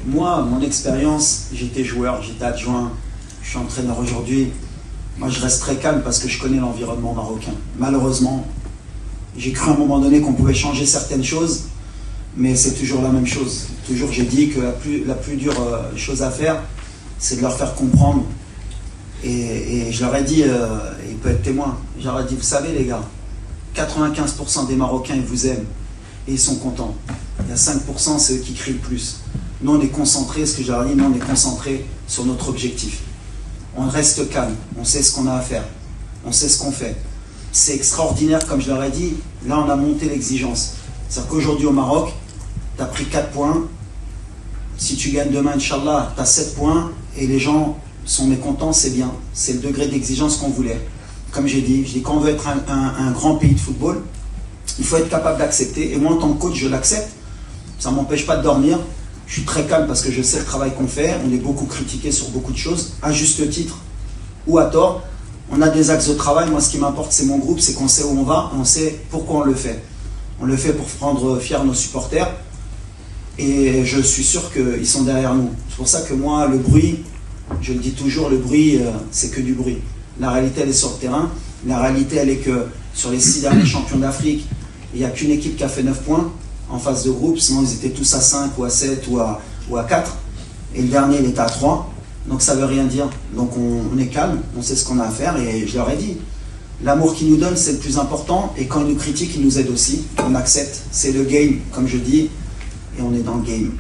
Moi, mon expérience, j'étais joueur, j'étais adjoint, je suis entraîneur aujourd'hui. Moi, je reste très calme parce que je connais l'environnement marocain. Malheureusement, j'ai cru à un moment donné qu'on pouvait changer certaines choses, mais c'est toujours la même chose. Toujours, j'ai dit que la plus dure chose à faire, c'est de leur faire comprendre. Et je leur ai dit, il peut être témoin, je leur ai dit, vous savez les gars, 95% des Marocains, ils vous aiment et ils sont contents. Il y a 5%, c'est eux qui crient le plus. Nous, on est concentrés, ce que je leur ai dit, nous, on est concentrés sur notre objectif. On reste calme, on sait ce qu'on a à faire, on sait ce qu'on fait. C'est extraordinaire, comme je leur ai dit, là, on a monté l'exigence. C'est-à-dire qu'aujourd'hui, au Maroc, tu as pris 4 points. Si tu gagnes demain, Inch'Allah, tu as 7 points et les gens sont mécontents, c'est bien. C'est le degré d'exigence qu'on voulait. Comme j'ai dit, quand on veut être un grand pays de football, il faut être capable d'accepter. Et moi, en tant que coach, je l'accepte. Ça ne m'empêche pas de dormir. Je suis très calme parce que je sais le travail qu'on fait. On est beaucoup critiqué sur beaucoup de choses, à juste titre ou à tort. On a des axes de travail. Moi, ce qui m'importe, c'est mon groupe, c'est qu'on sait où on va, on sait pourquoi on le fait. On le fait pour rendre fiers nos supporters. Et je suis sûr qu'ils sont derrière nous. C'est pour ça que moi, le bruit, je le dis toujours, le bruit, c'est que du bruit. La réalité, elle est sur le terrain. La réalité, elle est que sur les 6 derniers champions d'Afrique, il n'y a qu'une équipe qui a fait 9 points en phase de groupe. Sinon, ils étaient tous à 5 ou à 7 ou à 4. Et le dernier, il était à 3. Donc, ça ne veut rien dire. Donc, on est calme, on sait ce qu'on a à faire. Et je leur ai dit, l'amour qu'ils nous donnent, c'est le plus important. Et quand ils nous critiquent, ils nous aident aussi. On accepte. C'est le game, comme je dis. Et on est dans le game.